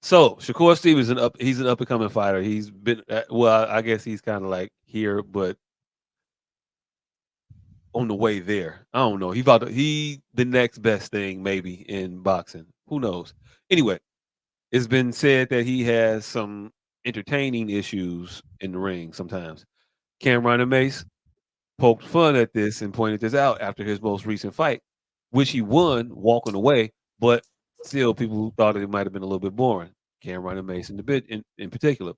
So Shakur Stevenson he's an up and coming fighter. He's been well, I guess he's kind of like here, but on the way there. I don't know. He the next best thing maybe in boxing. Who knows? Anyway, it's been said that he has some entertaining issues in the ring sometimes. Cameron and Mace poked fun at this and pointed this out after his most recent fight, which he won walking away, but still people thought it might have been a little bit boring. Cameron and Mace in the bit in particular.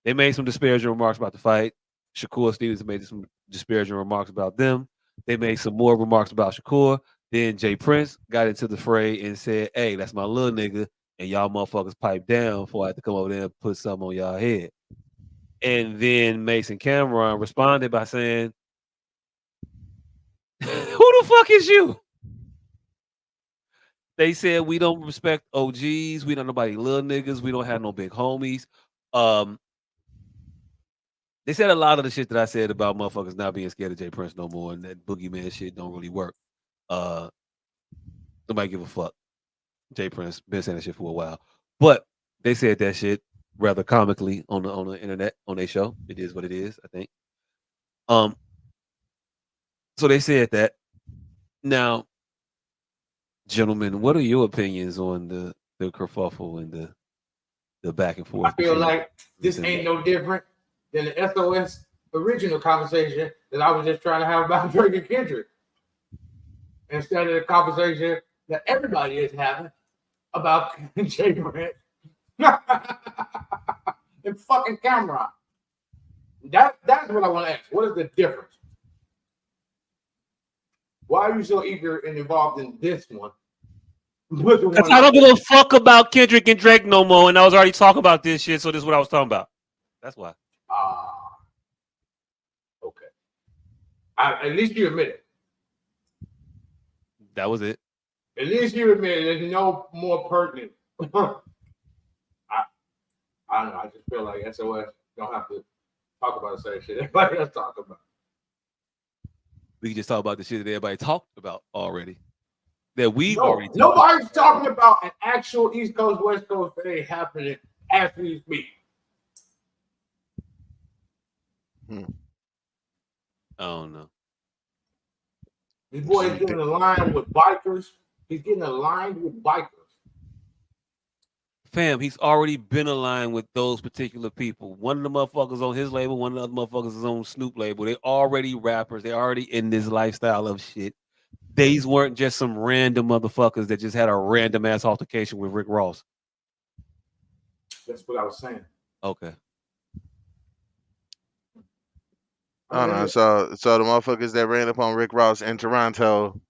They made some disparaging remarks about the fight. Shakur Stevenson made some disparaging remarks about them. They made some more remarks about Shakur. Then Jay Prince got into the fray and said, "Hey, that's my little nigga," and y'all motherfuckers pipe down before I have to come over there and put something on y'all head. And then Mason Cameron responded by saying, "Who the fuck is you?" They said we don't respect OGs. We don't nobody little niggas. We don't have no big homies. Um, they said a lot of the shit that I said about motherfuckers not being scared of Jay Prince no more, and that boogeyman shit don't really work. Uh, nobody give a fuck. Jay Prince been saying that shit for a while, but they said that shit rather comically on the internet on their show. It is what it is. I think. Um, so they said that. Now, gentlemen, what are your opinions on the kerfuffle and the back and I forth? feel like this ain't no different than the S.O.S. original conversation that I was just trying to have about Drake and Kendrick. Instead of the conversation that everybody is having about Jay Prince and fucking Cameron. That's what I want to ask. What is the difference? Why are you so eager and involved in this one? Because I don't give a fuck about Kendrick and Drake no more, and I was already talking about this shit, so this is what I was talking about. That's why. Okay. At least you admit it. That was it. At least you admit it. There's no more pertinent. I don't know. I just feel like S.O.S. don't have to talk about the same shit everybody else talk about. We can just talk about the shit that everybody talked about already. That we've already talked nobody's talking about an actual East Coast, West Coast thing happening as we speak. I don't know. This boy is getting aligned with bikers. He's getting aligned with bikers. Fam, he's already been aligned with those particular people. One of the motherfuckers on his label, one of the other motherfuckers is on Snoop label. They already rappers. They already in this lifestyle of shit. These weren't just some random motherfuckers that just had a random ass altercation with Rick Ross. That's what I was saying. Okay. I don't know. So the motherfuckers that ran up on Rick Ross in Toronto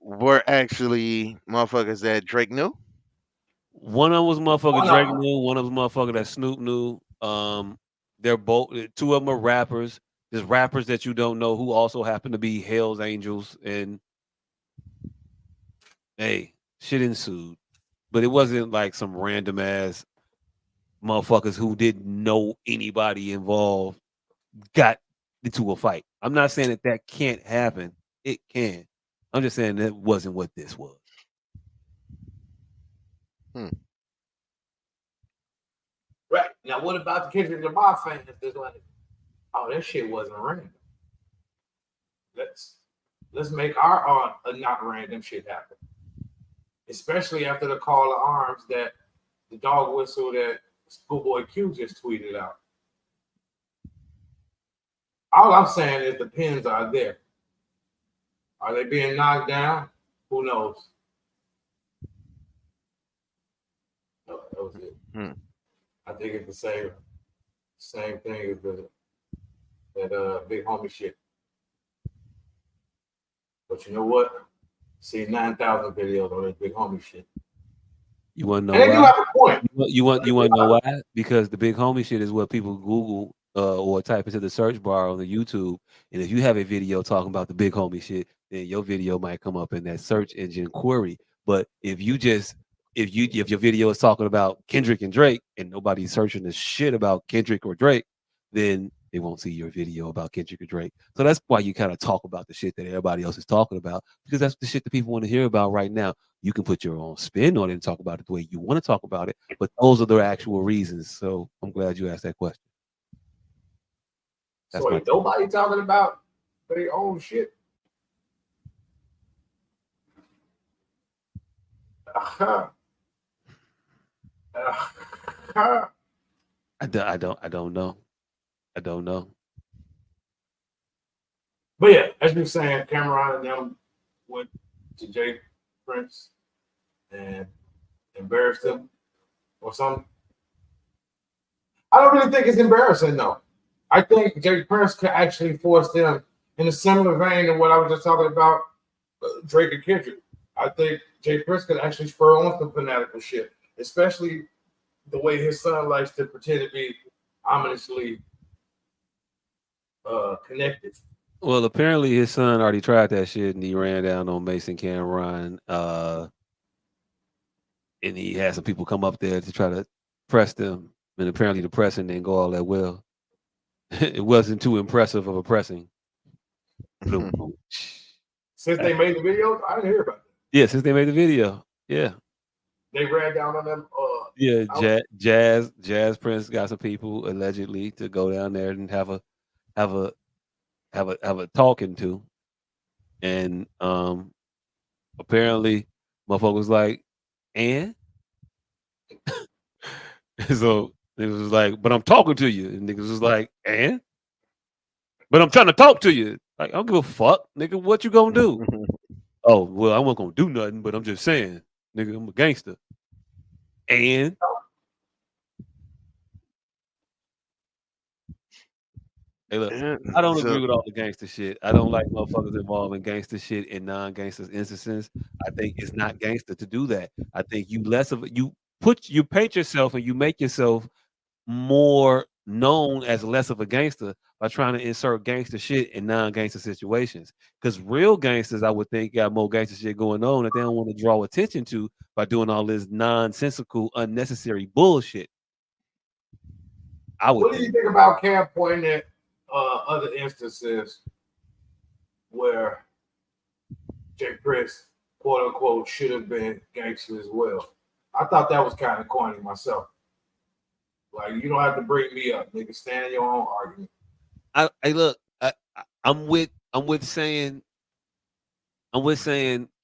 were actually motherfuckers that Drake knew. One of them was motherfucker Drake knew. One of them motherfucker that Snoop knew. They're both two of them are rappers. There's rappers that you don't know who also happen to be Hell's Angels, and hey, shit ensued. But it wasn't like some random ass motherfuckers who didn't know anybody involved got into a fight. I'm not saying that that can't happen. It can. I'm just saying that wasn't what this was. Right. Now, what about the Kendrick Lamar fans that's like, oh, that shit wasn't random. Let's make our art a not random shit happen. Especially after the call to arms that the dog whistle that Schoolboy Q just tweeted out. All I'm saying is the pins are there. Are they being knocked down? Who knows? No, that was it. I think it's the same thing as that big homie shit. But you know what? See 9,000 videos on this big homie shit. You want to know and why? You have a point. You want to know why? Because the big homie shit is what people Google or type into the search bar on the YouTube. And if you have a video talking about the big homie shit, then your video might come up in that search engine query. But if your video is talking about Kendrick and Drake and nobody's searching the shit about Kendrick or Drake, then they won't see your video about Kendrick or Drake. So that's why you kind of talk about the shit that everybody else is talking about, because that's the shit that people want to hear about right now. You can put your own spin on it and talk about it the way you want to talk about it, but those are the actual reasons. So I'm glad you asked that question. That's So my ain't nobody talking about their own shit. I don't know. I don't know. But yeah, as you're saying, Cameron and them went to Jay Prince and embarrassed him or something. I don't really think it's embarrassing though. I think Jay Prince could actually force them in a similar vein to what I was just talking about Drake and Kendrick. I think Jay Prince could actually spur on some fanatical shit, especially the way his son likes to pretend to be ominously connected. Well, apparently his son already tried that shit and he ran down on Mason Cameron. And he had some people come up there to try to press them. And apparently the pressing didn't go all that well. It wasn't too impressive of a pressing. Bloom, boom. Since they made the videos, I didn't hear about that. Yeah, since they made the video. Yeah. They ran down on them. Yeah, Jazz Prince got some people allegedly to go down there and have a talking to. And apparently motherfucker was like, and so it was like, but I'm talking to you. And niggas was like, and? But I'm trying to talk to you. Like, I don't give a fuck, nigga. What you gonna do? Oh, well, I wasn't gonna do nothing, but I'm just saying, nigga, I'm a gangster. And hey, look, I don't agree with all the gangster shit. I don't like motherfuckers involved in gangster shit in non-gangster instances. I think it's not gangster to do that. I think you paint yourself and you make yourself more known as less of a gangster by trying to insert gangster shit in non-gangster situations. Because real gangsters, I would think, got more gangster shit going on that they don't want to draw attention to by doing all this nonsensical, unnecessary bullshit. I would What do think. you think about Cam pointing at other instances where Jay Prince, quote unquote, should have been gangster as well? I thought that was kind of corny myself. Like, you don't have to bring me up, nigga. Stand in your own argument. I'm with saying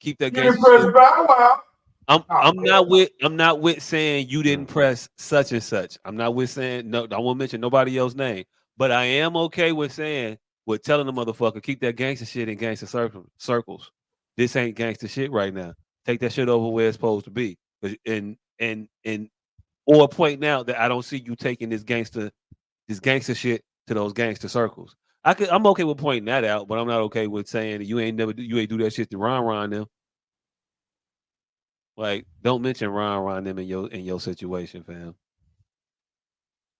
keep that You didn't gangster press shit. Bow Wow. I'm not with saying you didn't press such and such. I'm not with saying no. I won't mention nobody else's name, but I am okay with saying with telling the motherfucker keep that gangster shit in gangster circles. This ain't gangster shit right now. Take that shit over where it's supposed to be, and or pointing out that I don't see you taking this gangster shit to those gangster circles. I'm okay with pointing that out, but I'm not okay with saying that you ain't do that shit to Ron them. Like, don't mention Ron them in your situation, fam.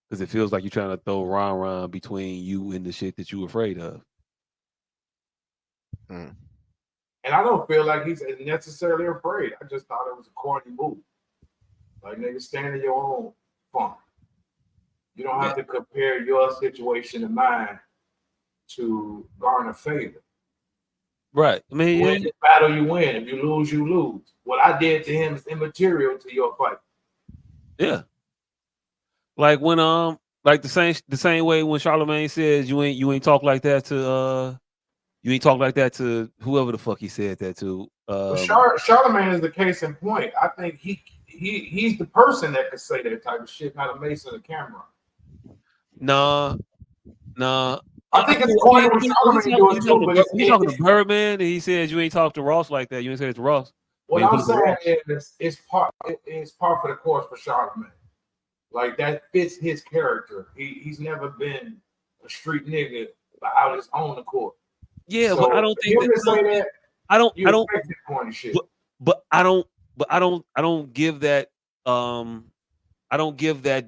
Because it feels like you're trying to throw Ron between you and the shit that you afraid of. And I don't feel like he's necessarily afraid. I just thought it was a corny move. Like, nigga, stand in your own funk. You don't have to compare your situation to mine to garner favor. Right. I mean, you win the battle, you win. If you lose, you lose. What I did to him is immaterial to your fight. Yeah. Like when like the same way when Charlemagne says you ain't talk like that to whoever the fuck he said that to. Charlemagne is the case in point. I think he's the person that could say that type of shit, not a Mase or a camera. Nah. I think it's corny when Charlemagne do it too, but he's talking to Birdman and he says you ain't talk to Ross like that. You ain't say it to Ross. What I'm saying is it's par for the course for Charlemagne. Like, that fits his character. He's never been a street nigga out his own accord. Yeah, so but I don't think that. I don't corny shit. But I don't give that I don't give that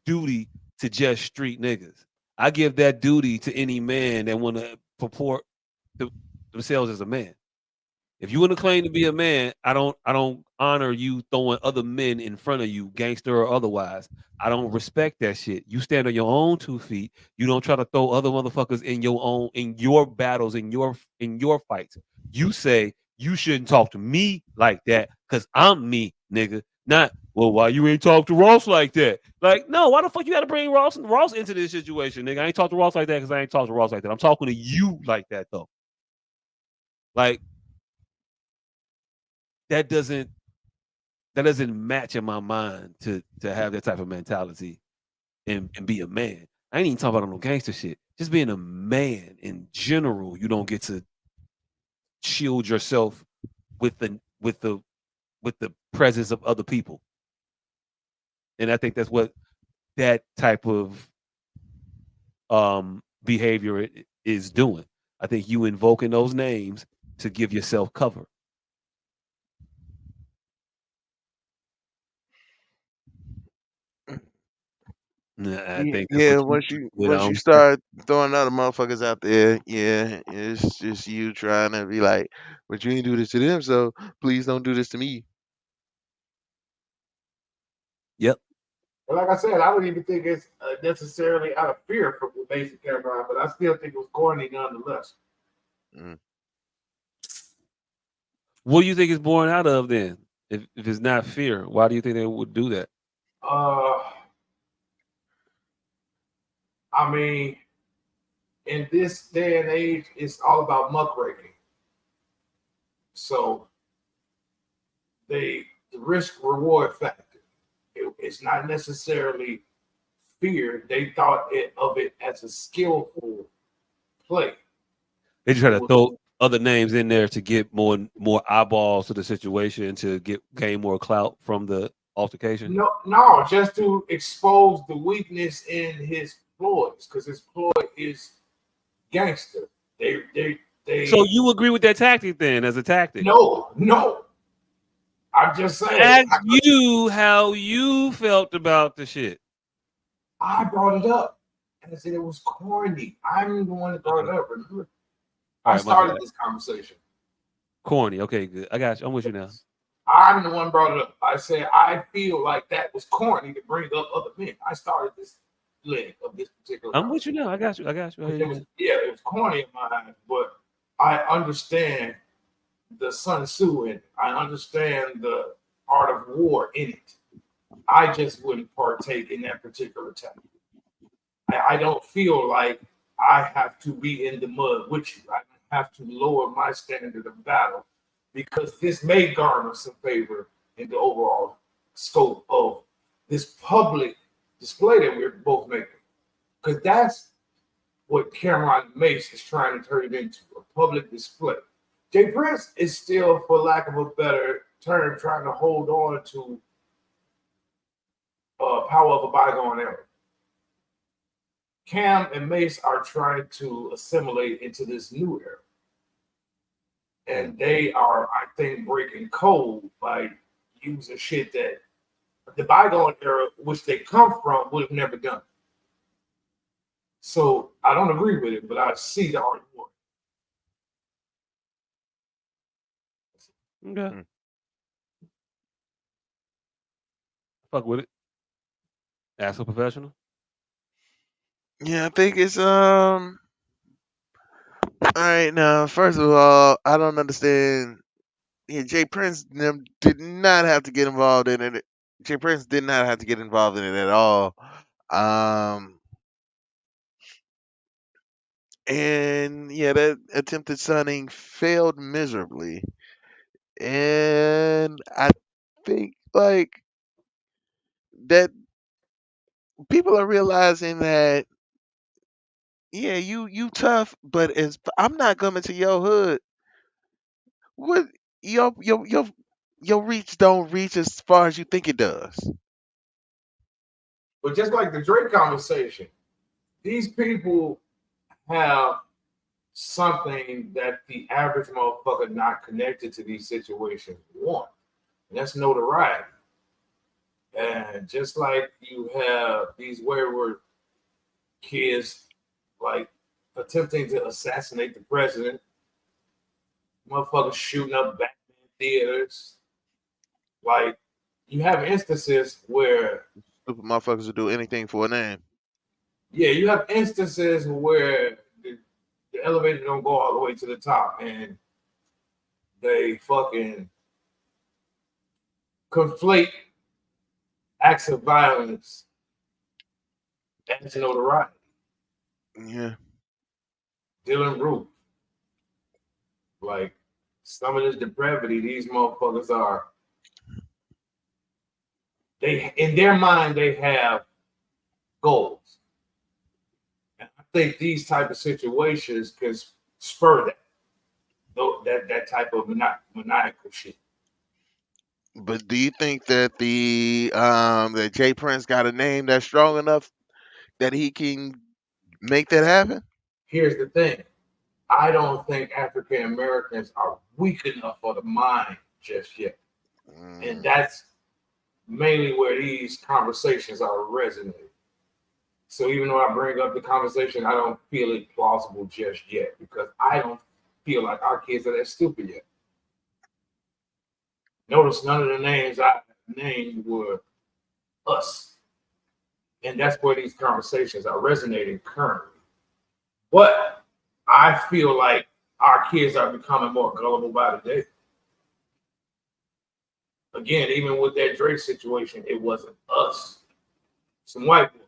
duty to just street niggas. I give that duty to any man that want to purport themselves as a man. If you want to claim to be a man, I don't honor you throwing other men in front of you, gangster or otherwise. I don't respect that shit. You stand on your own 2 feet. You don't try to throw other motherfuckers in your battles, in your fights. You say you shouldn't talk to me like that because I'm me, nigga. Not well, why you ain't talk to Ross like that? Like, no, why the fuck you gotta bring Ross into this situation, nigga? I ain't talk to Ross like that because I ain't talk to Ross like that. I'm talking to you like that though. Like that doesn't that doesn't match in my mind to have that type of mentality and be a man. I ain't even talking about no gangster shit. Just being a man in general, you don't get to shield yourself with the presence of other people. And I think that's what that type of behavior is doing. I think you invoking those names to give yourself cover. I think that's Yeah, what you once do, you but I once you don't. start throwing other motherfuckers out there, yeah, it's just you trying to be like, but you ain't do this to them, so please don't do this to me. Yep. But like I said, I don't even think it's necessarily out of fear from the basic Cameron, but I still think it was corny nonetheless. Mm. What do you think it's born out of then? If it's not fear, why do you think they would do that? Uh, I mean, in this day and age, it's all about muckraking. So the risk reward factor. It's not necessarily fear. They thought of it as a skillful play. They just try It to was throw other names in there to get more eyeballs to the situation to gain more clout from the altercation. no, just to expose the weakness in his ploys, because his ploy is gangster. So They you agree with that tactic then as a tactic? no. I'm just I saying. asked you how you felt about the shit. I brought it up, and I said it was corny. I'm the one that brought Okay. it up. Remember, All I right, my bad. started this conversation. Corny. Okay, good. I got you. I'm with you now. I'm the one brought it up. I said I feel like that was corny to bring up other men. I started this leg of this particular I'm with you conversation. now. I got you. I got you. I hear It you was now. it was corny in my eyes, but I understand the Sun Tzu and I understand the art of war in it. I just wouldn't partake in that particular tactic. I don't feel like I have to be in the mud with you. I have to lower my standard of battle because this may garner some favor in the overall scope of this public display that we're both making. Because that's what Cameron Mase is trying to turn it into, a public display. Jay Prince is still, for lack of a better term, trying to hold on to power of a bygone era. Cam and Mase are trying to assimilate into this new era. Mm. And they are, I think, breaking code by using shit that the bygone era, which they come from, would have never done. So I don't agree with it, but I see the argument. Okay. Mm. Fuck with it. Ask a professional. Yeah, I think it's all right now. First of all, I don't understand. Yeah, Jay Prince them did not have to get involved in it. Jay Prince did not have to get involved in it at all. Um, and yeah, that attempted signing failed miserably. And I think like that people are realizing that yeah, you tough, but as I'm not coming to your hood. What your reach don't reach as far as you think it does. But just like the Drake conversation, these people have something that the average motherfucker not connected to these situations want. And that's notoriety. And just like you have these wayward kids like attempting to assassinate the president, motherfuckers shooting up Batman theaters. Like, you have instances where, Stupid motherfuckers will do anything for a name. yeah, you have instances where the elevator don't go all the way to the top, and they fucking conflate acts of violence as notoriety. Yeah. Dylan Roof, like some of this depravity, these motherfuckers are. They in their mind they have goals, and I think these type of situations can spur that type of maniacal shit. But do you think that that Jay Prince got a name that's strong enough that he can make that happen? Here's the thing: I don't think African Americans are weak enough for the mind just yet, and Mm, that's mainly where these conversations are resonating. So even though I bring up the conversation, I don't feel it plausible just yet because I don't feel like our kids are that stupid yet. Notice none of the names I named were us. And that's where these conversations are resonating currently. But I feel like our kids are becoming more gullible by the day. Again, even with that Drake situation, it wasn't us. Some white boys.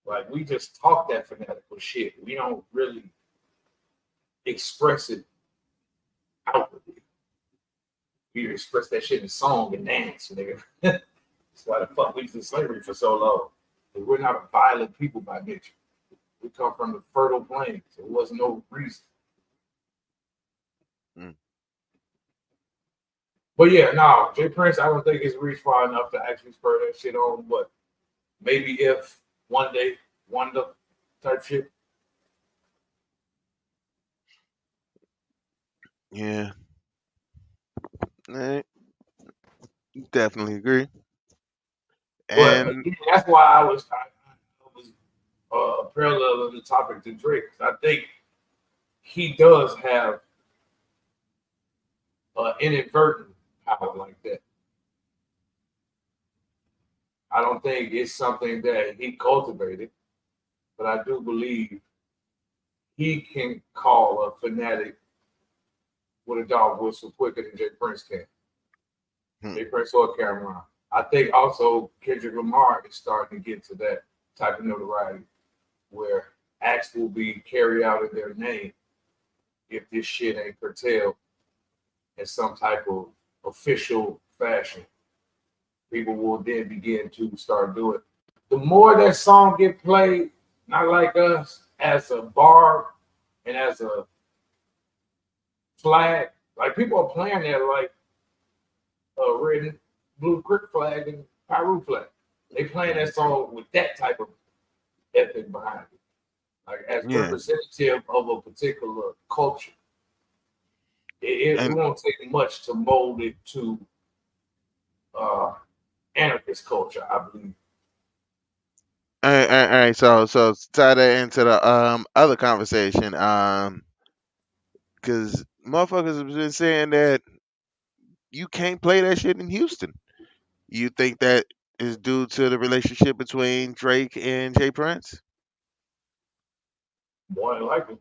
Like we just talk that fanatical shit. We don't really express it outwardly. We express that shit in song and dance, nigga. That's why the fuck we was in slavery for so long. We're not a violent people by nature. We come from the fertile plains. There was no reason. mm. But yeah, no, Jay Prince, I don't think it's reached far enough to actually spur that shit on. But maybe if one day, wonder type shit. Yeah, I definitely agree. But And again, that's why I was parallel in the topic to Drake. I think he does have inadvertent power like that. I don't think it's something that he cultivated, but I do believe he can call a fanatic with a dog whistle quicker than Jay Prince can. hmm, Jay Prince or Cameron. I think also Kendrick Lamar is starting to get to that type of notoriety where acts will be carried out in their name if this shit ain't curtailed in some type of official fashion. People will then begin to start doing it. The more that song get played, not like us, as a bar and as a flag, like people are playing that like a red and blue crick flag and Pyru flag. They playing that song with that type of ethic behind it, like as yeah, representative of a particular culture. It and won't take much to mold it to uh, anarchist culture, I believe. all right, so tie that into the other conversation, because motherfuckers have been saying that you can't play that shit in Houston. You think that is due to the relationship between Drake and Jay Prince? More than likely,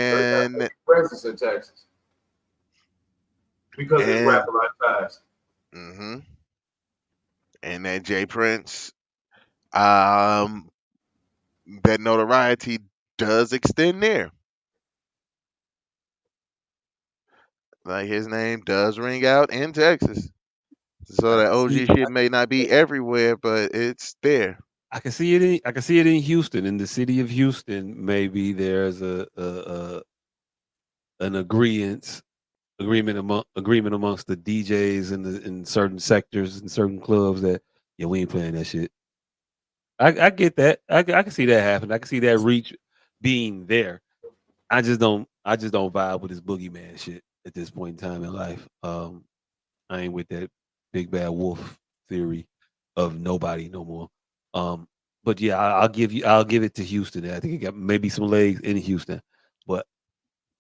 Drake got a And presence in Texas because it's and rapper like fast. hmm and that Jay Prince, um, that notoriety does extend there. Like his name does ring out in Texas. So I that can OG see. shit may not be everywhere, but it's there. I can see it. I can see it in Houston, in the city of Houston. Maybe there's a an agreement amongst the DJs in certain sectors and certain clubs that yeah we ain't playing that shit. I get that. I can see that happen. I can see that reach being there. I just don't vibe with this boogeyman shit at this point in time in life. I ain't with that big bad wolf theory of nobody no more. Um, but yeah, I'll give it to Houston. I think it got maybe some legs in Houston, but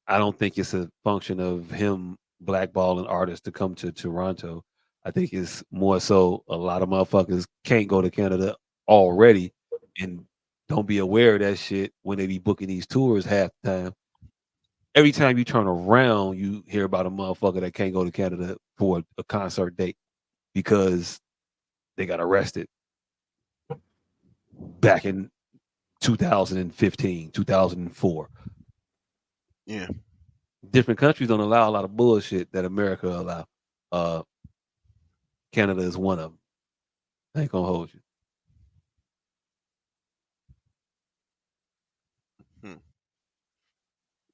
I don't think it's a function of him blackballing artists to come to Toronto. I think it's more so a lot of motherfuckers can't go to Canada already and don't be aware of that shit when they be booking these tours half the time. Every time you turn around, you hear about a motherfucker that can't go to Canada for a concert date because they got arrested back in 2015, 2004. Yeah. Different countries don't allow a lot of bullshit that America allow. Uh, Canada is one of them. I ain't gonna hold you. Hmm.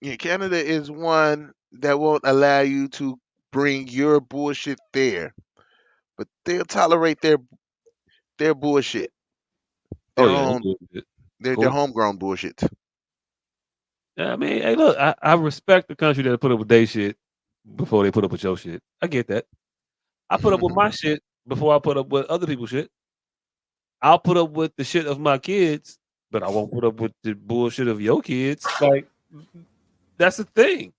Yeah, Canada is one that won't allow you to bring your bullshit there, but they'll tolerate their bullshit, Oh their yeah, they own, do it. It's their cool. homegrown bullshit. Yeah, I mean, hey, look, I respect the country that put up with their shit before they put up with your shit. I get that. I put up with my shit before I put up with other people's shit. I'll put up with the shit of my kids, but I won't put up with the bullshit of your kids. Like that's the thing.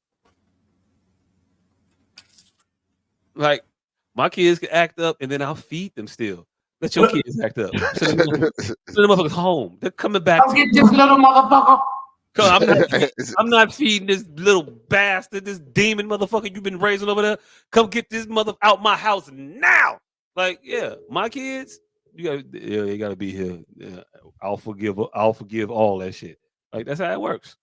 Like my kids can act up, and then I'll feed them still. Let your kids act up. Send the motherfuckers home. They're coming back Come to get this little motherfucker. I'm not feeding this little bastard, this demon motherfucker you've been raising over there. Come get this mother out my house now. Like, yeah, my kids, they gotta be here. Yeah, I'll forgive all that shit. Like that's how it works.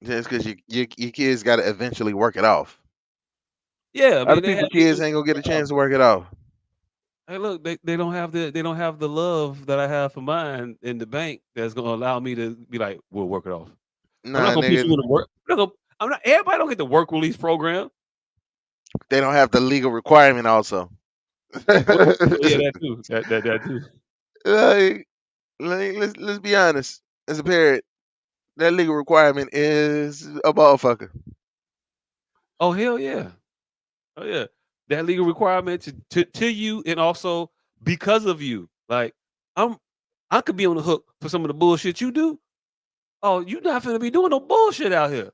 Just because your kids got to eventually work it off. Yeah, I Other mean they people have to kids do ain't gonna get a it. chance to work it off. Hey, look, they don't have the love that I have for mine in the bank that's gonna allow me to be like, we'll work it off. I'm not Nah, gonna put you nigga, in a work. I'm not. Everybody don't get the work release program. they don't have the legal requirement also. Well, yeah, that too. That too. Like, let's be honest. As a parent, that legal requirement is a motherfucker. Oh hell yeah. Oh yeah. That legal requirement to you and also because of you. Like I'm I could be on the hook for some of the bullshit you do. Oh, you not finna be doing no bullshit out here.